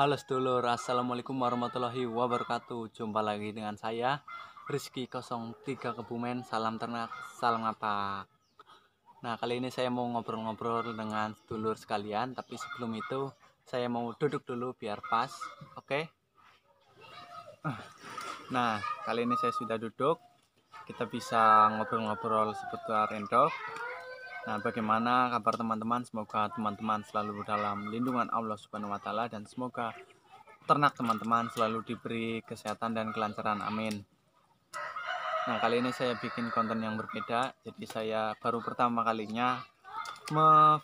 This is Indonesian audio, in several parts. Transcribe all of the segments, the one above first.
Halo sedulur, assalamualaikum warahmatullahi wabarakatuh. Jumpa lagi dengan saya Rizky 03 Kebumen. Salam ternak, salam ngapak. Nah, kali ini saya mau ngobrol-ngobrol dengan sedulur sekalian, tapi sebelum itu saya mau duduk dulu biar pas. Oke. Nah, kali ini saya sudah duduk. Kita bisa ngobrol-ngobrol seputar endok. Nah, bagaimana kabar teman-teman? Semoga teman-teman selalu dalam lindungan Allah Subhanahu wa taala dan semoga ternak teman-teman selalu diberi kesehatan dan kelancaran, amin. Nah, kali ini saya bikin konten yang berbeda. Jadi saya baru pertama kalinya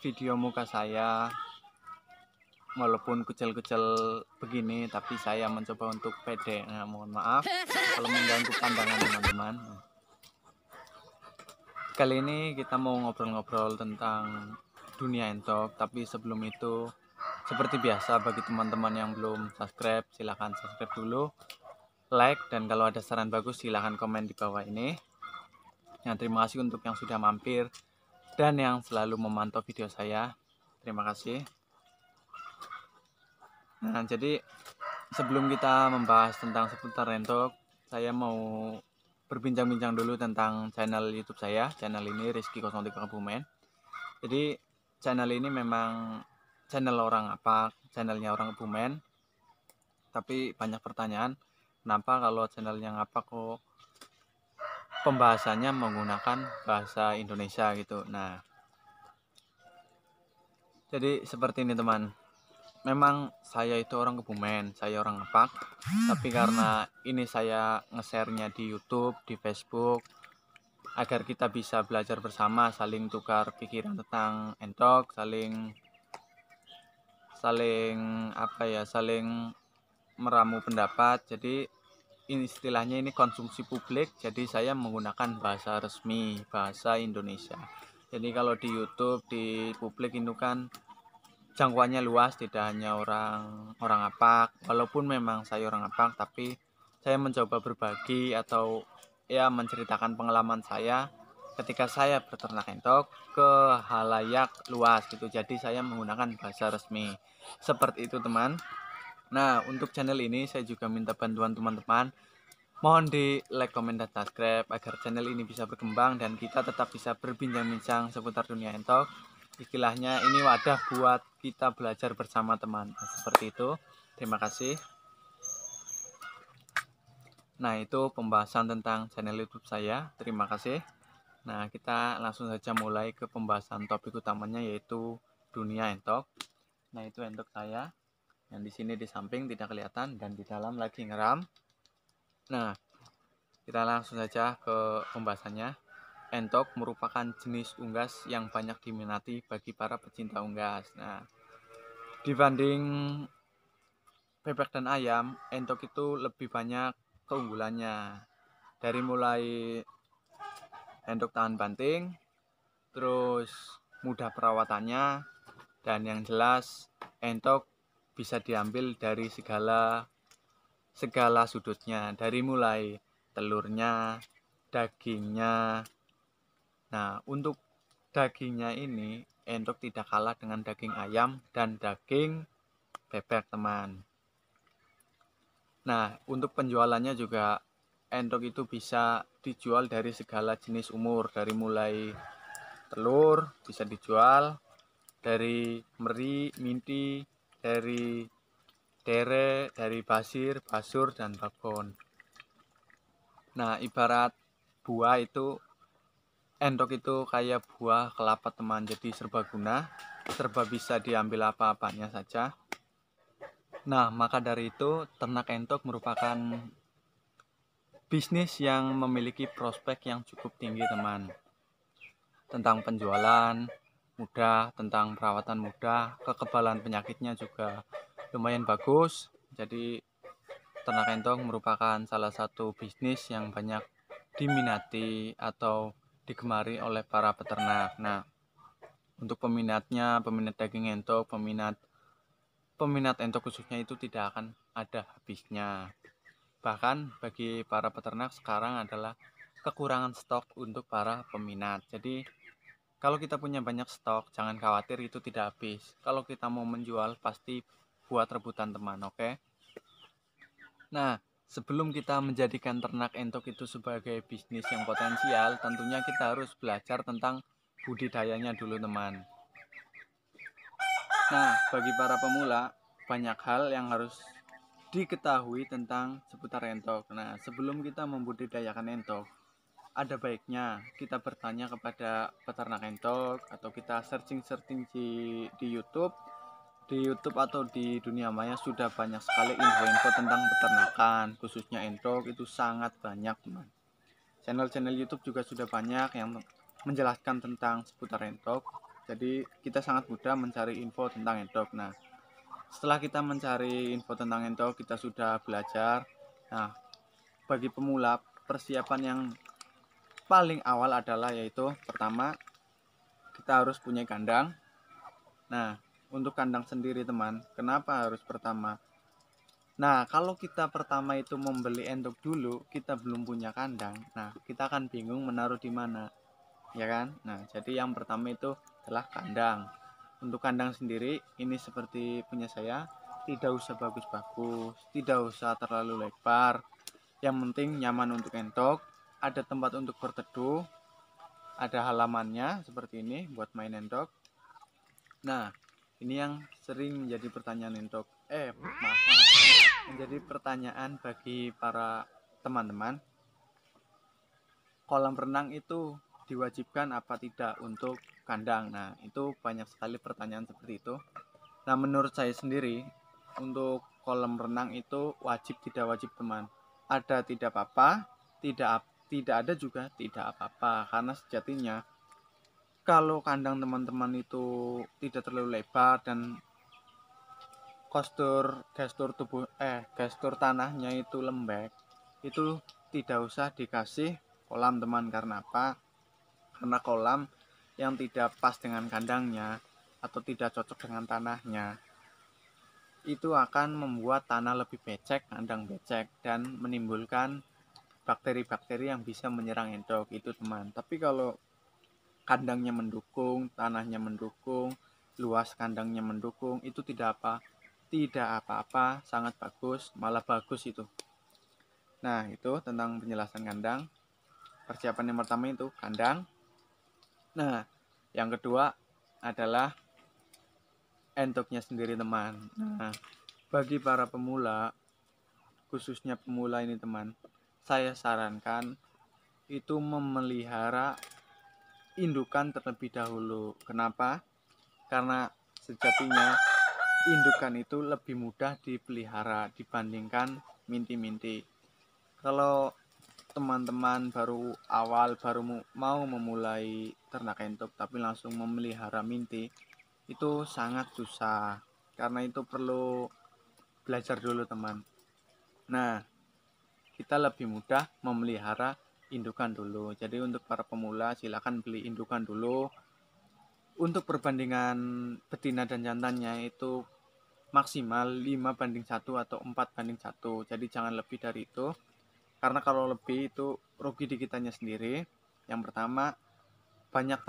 video muka saya, walaupun kecil-kecil begini, tapi saya mencoba untuk pede. Nah, mohon maaf kalau mengganggu pandangan teman-teman. Kali ini kita mau ngobrol-ngobrol tentang dunia entok, tapi sebelum itu seperti biasa bagi teman-teman yang belum subscribe, silahkan subscribe dulu, like, dan kalau ada saran bagus silahkan komen di bawah ini. Terima kasih untuk yang sudah mampir dan yang selalu memantau video saya. Terima kasih. Nah, jadi sebelum kita membahas tentang seputar entok, saya mau berbincang-bincang dulu tentang channel YouTube saya. Channel ini Rizky 03 Kebumen. Jadi channel ini memang channel orang apak, channelnya orang Kebumen. Tapi banyak pertanyaan, kenapa kalau channelnya ngapak kok pembahasannya menggunakan bahasa Indonesia gitu. Nah, jadi seperti ini teman. Memang saya itu orang Kebumen, saya orang ngapak. Tapi karena ini saya nge-share-nya di YouTube, di Facebook, agar kita bisa belajar bersama, saling tukar pikiran tentang entok, saling meramu pendapat. Jadi istilahnya ini konsumsi publik. Jadi saya menggunakan bahasa resmi, bahasa Indonesia. Jadi kalau di YouTube, di publik itu kan jangkauannya luas, tidak hanya orang apak. Walaupun memang saya orang apak, tapi saya mencoba berbagi atau ya menceritakan pengalaman saya ketika saya berternak entok ke halayak luas gitu. Jadi saya menggunakan bahasa resmi. Seperti itu teman. Nah, untuk channel ini saya juga minta bantuan teman-teman. Mohon di like, komen, dan subscribe agar channel ini bisa berkembang dan kita tetap bisa berbincang-bincang seputar dunia entok. Istilahnya ini wadah buat kita belajar bersama teman. Nah, seperti itu. Terima kasih. Nah, itu pembahasan tentang channel YouTube saya. Terima kasih. Nah, kita langsung saja mulai ke pembahasan topik utamanya, yaitu dunia entok. Nah, itu entok saya yang di sini di samping tidak kelihatan dan di dalam lagi ngeram. Nah, kita langsung saja ke pembahasannya. Entok merupakan jenis unggas yang banyak diminati bagi para pecinta unggas. Nah, dibanding bebek dan ayam, entok itu lebih banyak keunggulannya. Dari mulai entok tahan banting, terus mudah perawatannya, dan yang jelas entok bisa diambil dari segala sudutnya, dari mulai telurnya, dagingnya. Nah, untuk dagingnya ini entok tidak kalah dengan daging ayam dan daging bebek teman. Nah, untuk penjualannya juga entok itu bisa dijual dari segala jenis umur, dari mulai telur bisa dijual, dari meri, minti, dari dere, dari basir, basur, dan babon. Nah, ibarat buah itu, entok itu kayak buah kelapa teman, jadi serbaguna, serba bisa diambil apa-apanya saja. Nah, maka dari itu ternak entok merupakan bisnis yang memiliki prospek yang cukup tinggi teman. Tentang penjualan mudah, tentang perawatan mudah, kekebalan penyakitnya juga lumayan bagus. Jadi ternak entok merupakan salah satu bisnis yang banyak diminati atau digemari oleh para peternak. Nah, untuk peminatnya, peminat daging entok, peminat entok khususnya itu tidak akan ada habisnya. Bahkan bagi para peternak sekarang adalah kekurangan stok untuk para peminat. Jadi kalau kita punya banyak stok, jangan khawatir itu tidak habis. Kalau kita mau menjual, pasti buat rebutan teman, oke? Nah, sebelum kita menjadikan ternak entok itu sebagai bisnis yang potensial, tentunya kita harus belajar tentang budidayanya dulu, teman. Nah, bagi para pemula, banyak hal yang harus diketahui tentang seputar entok. Nah, sebelum kita membudidayakan entok, ada baiknya kita bertanya kepada peternak entok atau kita searching-searching di YouTube. Di YouTube atau di dunia maya sudah banyak sekali info-info tentang peternakan, khususnya entok itu sangat banyak, teman. Channel-channel YouTube juga sudah banyak yang menjelaskan tentang seputar entok. Jadi kita sangat mudah mencari info tentang entok. Nah, setelah kita mencari info tentang entok, kita sudah belajar. Nah, bagi pemula, persiapan yang paling awal adalah yaitu pertama kita harus punya kandang. Nah, untuk kandang sendiri, teman, kenapa harus pertama? Nah, kalau kita pertama itu membeli entok dulu, kita belum punya kandang. Nah, kita akan bingung menaruh di mana, ya kan? Nah, jadi yang pertama itu adalah kandang. Untuk kandang sendiri, ini seperti punya saya, tidak usah bagus-bagus, tidak usah terlalu lebar. Yang penting nyaman untuk entok, ada tempat untuk berteduh, ada halamannya seperti ini buat main entok. Nah, ini yang sering menjadi pertanyaan entok. Maaf. Menjadi pertanyaan bagi para teman-teman. Kolam renang itu diwajibkan apa tidak untuk kandang? Nah, itu banyak sekali pertanyaan seperti itu. Nah, menurut saya sendiri, untuk kolam renang itu wajib tidak wajib, teman. Ada tidak apa-apa, tidak ada juga tidak apa-apa, karena sejatinya kalau kandang teman-teman itu tidak terlalu lebar dan gestur tanahnya itu lembek, itu tidak usah dikasih kolam, teman. Karena apa? Karena kolam yang tidak pas dengan kandangnya atau tidak cocok dengan tanahnya itu akan membuat tanah lebih becek, kandang becek, dan menimbulkan bakteri-bakteri yang bisa menyerang entok itu, teman. Tapi kalau kandangnya mendukung, tanahnya mendukung, luas kandangnya mendukung, itu tidak apa-apa, sangat bagus, malah bagus itu. Nah, itu tentang penjelasan kandang. Persiapan yang pertama itu kandang. Nah, yang kedua adalah entoknya sendiri, teman. Nah, bagi para pemula, khususnya pemula ini, teman, saya sarankan itu memelihara indukan terlebih dahulu. Kenapa? Karena sejatinya indukan itu lebih mudah dipelihara dibandingkan minti-minti. Kalau teman-teman baru mau memulai ternak entok tapi langsung memelihara minti, itu sangat susah. Karena itu perlu belajar dulu, teman. Nah, kita lebih mudah memelihara indukan dulu. Jadi untuk para pemula silakan beli indukan dulu. Untuk perbandingan betina dan jantannya itu maksimal 5:1 atau 4:1. Jadi jangan lebih dari itu. Karena kalau lebih itu rugi di kitanya sendiri. Yang pertama, banyak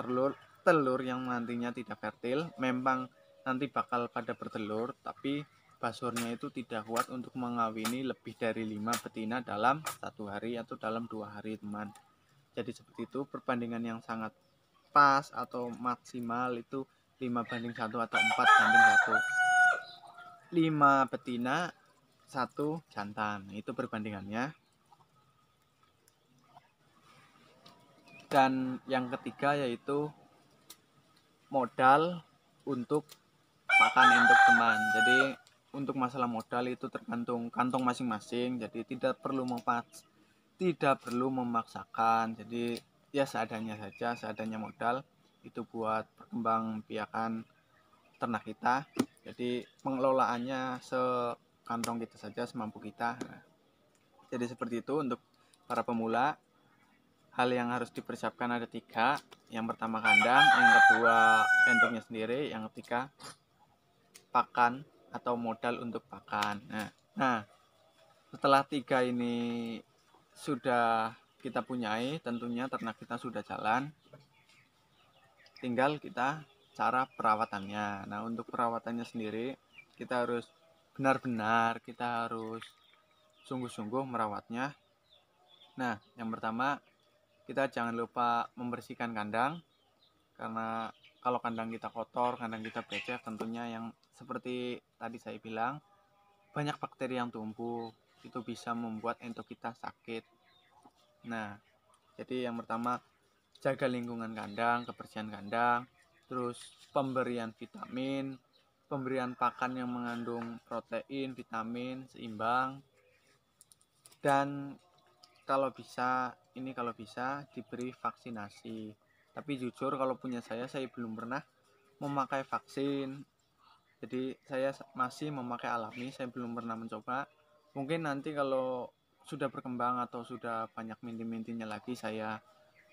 telur yang nantinya tidak fertil. Memang nanti bakal pada bertelur, tapi basurnya itu tidak kuat untuk mengawini lebih dari 5 betina dalam 1 hari atau dalam 2 hari, teman. Jadi seperti itu, perbandingan yang sangat pas atau maksimal itu 5:1 atau 4:1. 5 betina, 1 jantan. Itu perbandingannya. Dan yang ketiga yaitu modal untuk pakan entok, teman. Jadi untuk masalah modal itu tergantung kantong masing-masing. Jadi tidak perlu memaksakan. Jadi ya seadanya saja, seadanya modal itu buat perkembang biakan ternak kita. Jadi pengelolaannya sekantong kita saja, semampu kita. Nah, jadi seperti itu untuk para pemula. Hal yang harus dipersiapkan ada 3. Yang pertama kandang, yang kedua entuknya sendiri, yang ketiga pakan atau modal untuk pakan. Nah, setelah 3 ini sudah kita punyai, tentunya ternak kita sudah jalan. Tinggal kita cara perawatannya. Nah, untuk perawatannya sendiri kita harus benar-benar kita harus sungguh-sungguh merawatnya. Nah, yang pertama, kita jangan lupa membersihkan kandang, karena kalau kandang kita kotor, kandang kita becek, tentunya yang seperti tadi saya bilang, banyak bakteri yang tumbuh, itu bisa membuat entok kita sakit. Nah, jadi yang pertama, jaga lingkungan kandang, kebersihan kandang, terus pemberian vitamin, pemberian pakan yang mengandung protein, vitamin, seimbang, dan kalau bisa diberi vaksinasi. Tapi jujur kalau punya saya belum pernah memakai vaksin. Jadi saya masih memakai alami, saya belum pernah mencoba. Mungkin nanti kalau sudah berkembang atau sudah banyak minti-mintinya lagi, saya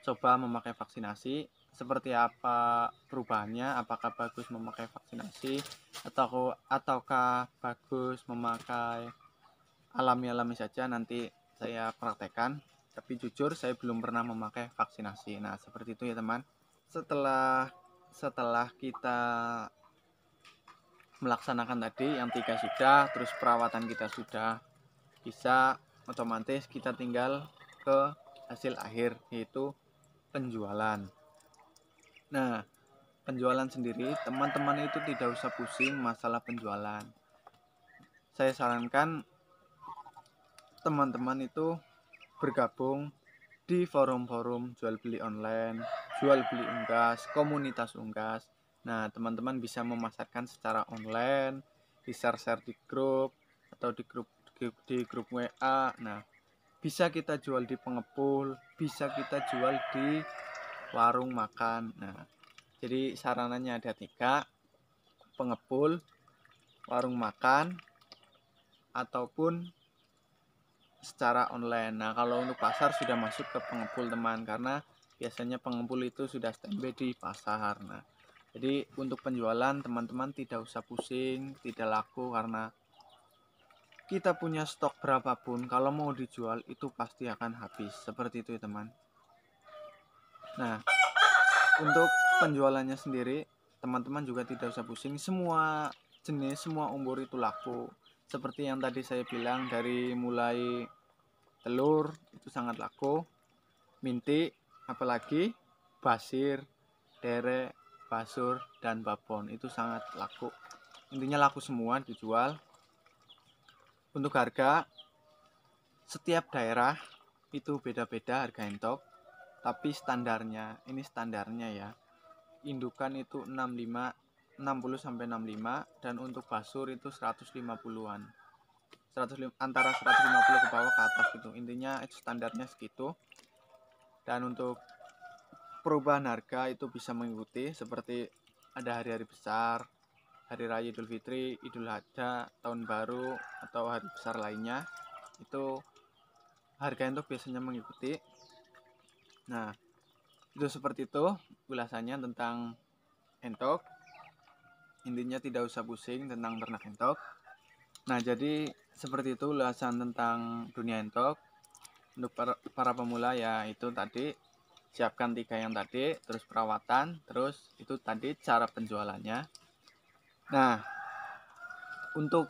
coba memakai vaksinasi. Seperti apa perubahannya, apakah bagus memakai vaksinasi ataukah bagus memakai alami-alami saja, nanti saya praktekkan. Tapi jujur saya belum pernah memakai vaksinasi. Nah, seperti itu ya teman. Setelah kita melaksanakan tadi yang 3 sudah, terus perawatan kita sudah bisa, otomatis kita tinggal ke hasil akhir, yaitu penjualan. Nah, penjualan sendiri, teman-teman itu tidak usah pusing masalah penjualan. Saya sarankan teman-teman itu bergabung di forum-forum jual beli online, jual beli unggas, komunitas unggas. Nah, teman-teman bisa memasarkan secara online, di share-share di grup atau di grup WA. Nah, bisa kita jual di pengepul, bisa kita jual di warung makan. Nah, jadi sarananya ada 3, pengepul, warung makan, ataupun secara online. Nah, kalau untuk pasar sudah masuk ke pengepul teman, karena biasanya pengepul itu sudah standby di pasar. Nah, jadi untuk penjualan teman-teman tidak usah pusing, tidak laku, karena kita punya stok berapapun, kalau mau dijual itu pasti akan habis. Seperti itu ya teman. Nah, untuk penjualannya sendiri teman-teman juga tidak usah pusing, semua jenis, semua umur itu laku. Seperti yang tadi saya bilang, dari mulai telur itu sangat laku, minti, apalagi basir, derek, basur, dan babon itu sangat laku. Intinya laku semua dijual. Untuk harga, setiap daerah itu beda-beda harga entok, tapi standarnya, ini standarnya ya, indukan itu 60 sampai 65, dan untuk basur itu 150-an. Antara 150 ke bawah ke atas gitu. Intinya itu standarnya segitu. Dan untuk perubahan harga itu bisa mengikuti, seperti ada hari-hari besar, hari raya Idul Fitri, Idul Adha, tahun baru, atau hari besar lainnya, itu harga itu biasanya mengikuti. Nah, itu seperti itu ulasannya tentang entok. Intinya tidak usah pusing tentang ternak entok. Nah, jadi seperti itu ulasan tentang dunia entok. Untuk para pemula ya itu tadi, siapkan 3 yang tadi, terus perawatan, terus itu tadi cara penjualannya. Nah, untuk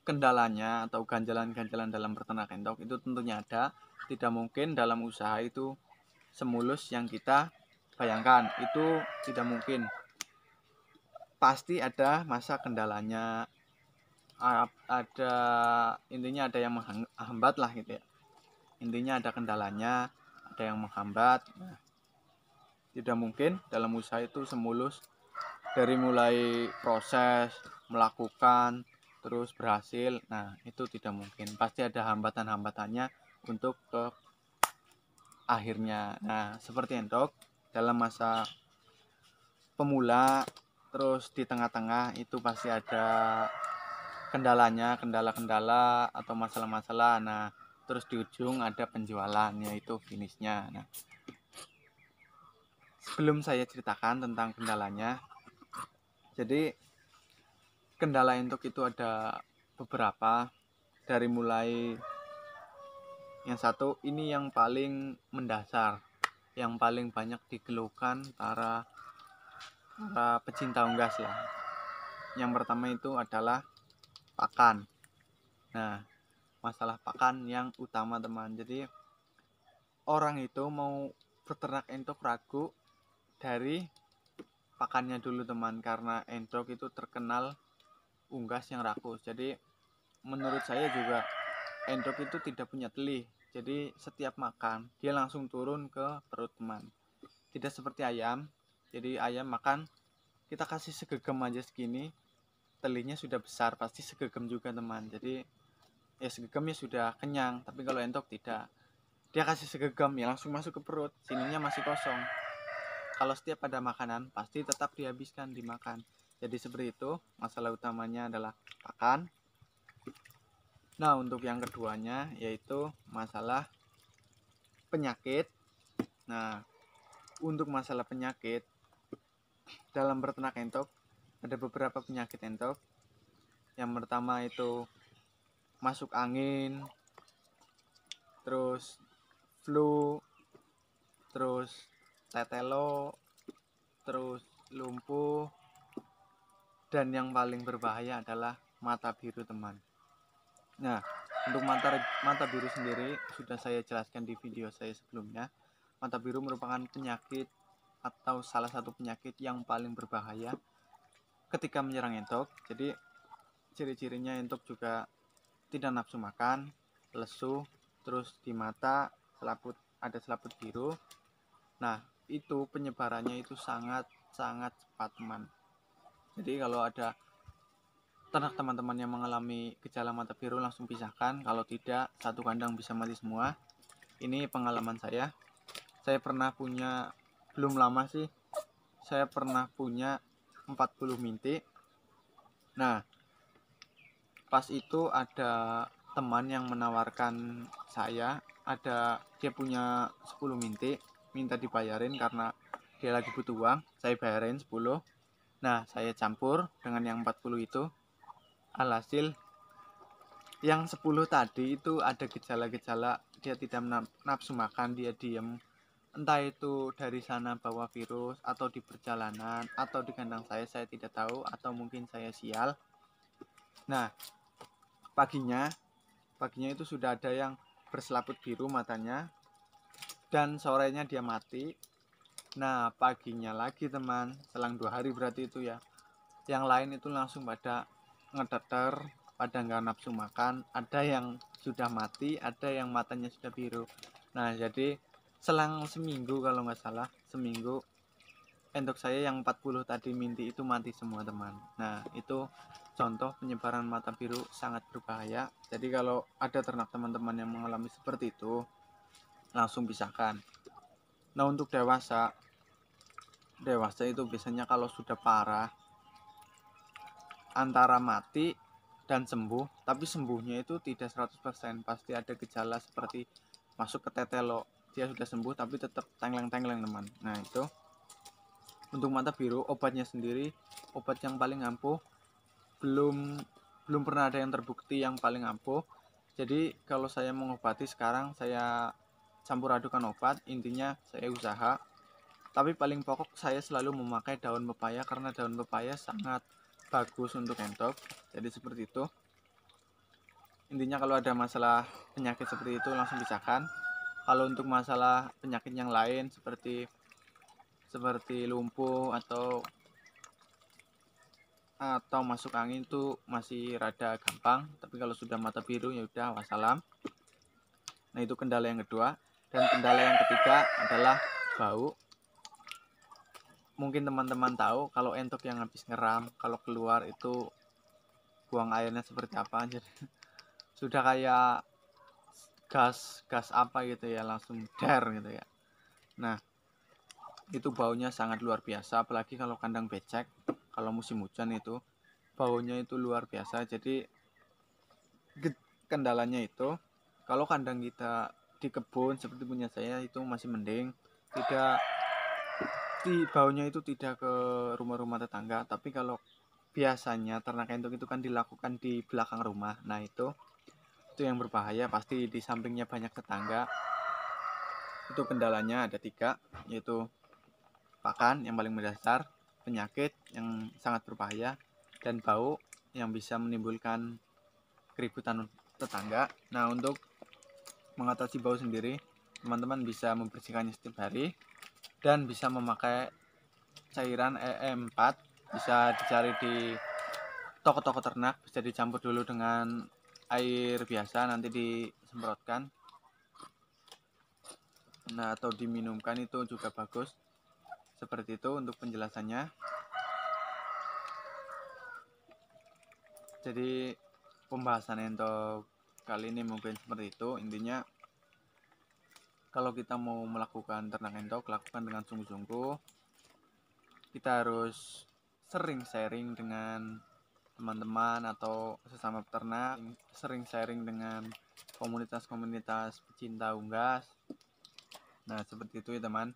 kendalanya atau ganjalan-ganjalan dalam peternakan entok itu tentunya ada. Tidak mungkin dalam usaha itu semulus yang kita bayangkan, itu tidak mungkin. Pasti ada masa kendalanya, ada, intinya ada yang menghambat lah gitu ya. Intinya ada kendalanya, ada yang menghambat. Nah, tidak mungkin dalam usaha itu semulus dari mulai proses, melakukan, terus berhasil. Nah, itu tidak mungkin. Pasti ada hambatan-hambatannya untuk ke akhirnya. Nah, seperti entok dalam masa pemula, terus di tengah-tengah itu pasti ada kendalanya, kendala-kendala atau masalah-masalah. Nah, terus di ujung ada penjualan, yaitu finishnya. Nah, sebelum saya ceritakan tentang kendalanya, jadi kendala entok itu ada beberapa. Dari mulai yang satu, ini yang paling mendasar, yang paling banyak dikeluhkan para pecinta unggas lah. Yang pertama itu adalah pakan. Nah, masalah pakan yang utama teman. Jadi orang itu mau beternak entok ragu dari pakannya dulu teman, karena entok itu terkenal unggas yang rakus. Jadi menurut saya juga entok itu tidak punya telih. Jadi setiap makan dia langsung turun ke perut teman. Tidak seperti ayam. Jadi ayam makan kita kasih segegem aja segini, telihnya sudah besar, pasti segegem juga teman. Jadi ya segegem ya sudah kenyang. Tapi kalau entok tidak. Dia kasih segegem ya langsung masuk ke perut, sininya masih kosong. Kalau setiap ada makanan pasti tetap dihabiskan, dimakan. Jadi seperti itu, masalah utamanya adalah pakan. Nah, untuk yang keduanya yaitu masalah penyakit. Nah, untuk masalah penyakit dalam berternak entok ada beberapa penyakit entok. Yang pertama itu masuk angin, terus flu, terus tetelo, terus lumpuh, dan yang paling berbahaya adalah mata biru teman. Nah, untuk mata biru sendiri sudah saya jelaskan di video saya sebelumnya. Mata biru merupakan penyakit atau salah satu penyakit yang paling berbahaya ketika menyerang entok. Jadi ciri-cirinya entok juga tidak nafsu makan, lesu, terus di mata ada selaput biru. Nah, itu penyebarannya itu sangat cepat teman. Jadi kalau ada ternak teman-teman yang mengalami gejala mata biru langsung pisahkan. Kalau tidak, satu kandang bisa mati semua. Ini pengalaman saya. Saya pernah punya, belum lama sih, saya pernah punya 40 mintik. Nah, pas itu ada teman yang menawarkan saya, dia punya 10 mintik, minta dibayarin karena dia lagi butuh uang. Saya bayarin 10. Nah, saya campur dengan yang 40 itu. Alhasil yang 10 tadi itu ada gejala-gejala, dia tidak nafsu makan, dia diam. Entah itu dari sana bawa virus, atau di perjalanan, atau di kandang saya tidak tahu, atau mungkin saya sial. Nah, paginya itu sudah ada yang berselaput biru matanya, dan sorenya dia mati. Nah, paginya lagi teman, selang 2 hari berarti itu ya, yang lain itu langsung pada ngeteter, pada nggak nafsu makan, ada yang sudah mati, ada yang matanya sudah biru. Nah, jadi selang seminggu, kalau nggak salah seminggu, entok saya yang 40 tadi minti itu mati semua teman. Nah, itu contoh penyebaran mata biru sangat berbahaya. Jadi kalau ada ternak teman-teman yang mengalami seperti itu, langsung pisahkan. Nah, untuk dewasa itu biasanya kalau sudah parah antara mati dan sembuh, tapi sembuhnya itu tidak 100%, pasti ada gejala seperti masuk ke tetelo, dia sudah sembuh tapi tetap tengleng-tengleng teman. Nah, itu untuk mata biru obatnya sendiri, obat yang paling ampuh belum pernah ada yang terbukti yang paling ampuh. Jadi kalau saya mengobati sekarang, saya campur adukan obat, intinya saya usaha. Tapi paling pokok saya selalu memakai daun pepaya, karena daun pepaya sangat bagus untuk entok. Jadi seperti itu. Intinya kalau ada masalah penyakit seperti itu langsung pisahkan. Kalau untuk masalah penyakit yang lain seperti lumpuh atau masuk angin itu masih rada gampang, tapi kalau sudah mata biru ya udah wassalam. Nah, itu kendala yang kedua. Dan kendala yang ketiga adalah bau. Mungkin teman-teman tahu kalau entok yang habis ngeram, kalau keluar itu buang airnya seperti apa. Jadi sudah kayak gas apa gitu ya, langsung der gitu ya. Nah, itu baunya sangat luar biasa, apalagi kalau kandang becek, kalau musim hujan itu baunya itu luar biasa. Jadi kendalanya itu kalau kandang kita di kebun seperti punya saya itu masih mending, baunya itu tidak ke rumah-rumah tetangga. Tapi kalau biasanya ternak entok itu kan dilakukan di belakang rumah. Nah, itu yang berbahaya, pasti di sampingnya banyak tetangga. Itu kendalanya ada 3, yaitu pakan yang paling mendasar, penyakit yang sangat berbahaya, dan bau yang bisa menimbulkan keributan tetangga. Nah, untuk mengatasi bau sendiri, teman-teman bisa membersihkannya setiap hari dan bisa memakai cairan EE4, bisa dicari di toko-toko ternak, bisa dicampur dulu dengan air biasa, nanti disemprotkan. Nah, atau diminumkan, itu juga bagus. Seperti itu untuk penjelasannya. Jadi pembahasan untuk kali ini mungkin seperti itu. Intinya kalau kita mau melakukan ternak entok, lakukan dengan sungguh-sungguh. Kita harus sering sharing dengan teman-teman atau sesama peternak, sering sharing dengan komunitas-komunitas pecinta unggas. Nah, seperti itu ya teman.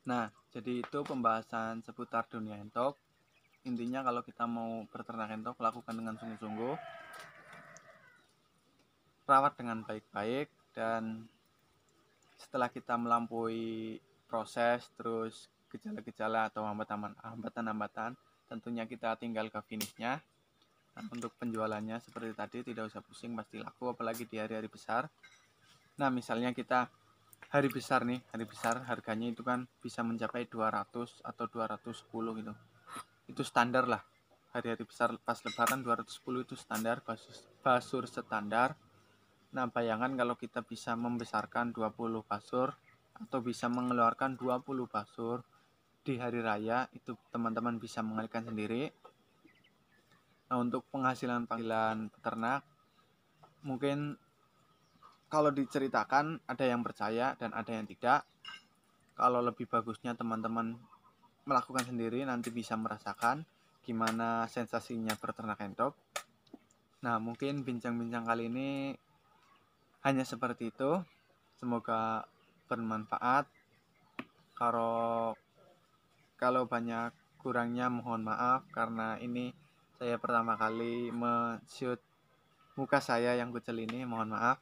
Nah, jadi itu pembahasan seputar dunia entok. Intinya kalau kita mau berternak entok, lakukan dengan sungguh-sungguh, rawat dengan baik-baik, dan setelah kita melampaui proses, terus gejala-gejala atau hambatan-hambatan, tentunya kita tinggal ke finishnya. Nah, untuk penjualannya seperti tadi, tidak usah pusing, pasti laku, apalagi di hari-hari besar. Nah, misalnya kita hari besar nih, hari besar harganya itu kan bisa mencapai 200 atau 210 gitu. Itu standar lah. Hari-hari besar pas lebaran 210 itu standar, basur standar. Nah, bayangkan kalau kita bisa membesarkan 20 basur atau bisa mengeluarkan 20 basur di hari raya, itu teman-teman bisa mengalihkan sendiri. Nah, untuk penghasilan peternak, mungkin kalau diceritakan ada yang percaya dan ada yang tidak. Kalau lebih bagusnya teman-teman melakukan sendiri, nanti bisa merasakan gimana sensasinya berternak entok. Nah, mungkin bincang-bincang kali ini hanya seperti itu. Semoga bermanfaat. Kalau banyak kurangnya mohon maaf, karena ini saya pertama kali men-shoot muka saya yang kucel ini, mohon maaf.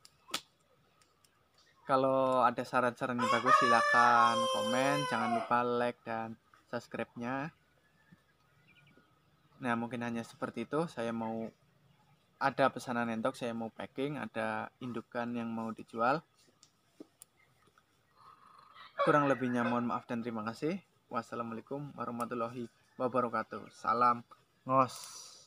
Kalau ada saran-saran yang bagus, silakan komen, jangan lupa like dan subscribe-nya. Nah, mungkin hanya seperti itu. Saya mau ada pesanan entok, saya mau packing, ada indukan yang mau dijual. Kurang lebihnya mohon maaf dan terima kasih. Wassalamualaikum warahmatullahi wabarakatuh. Salam ngos.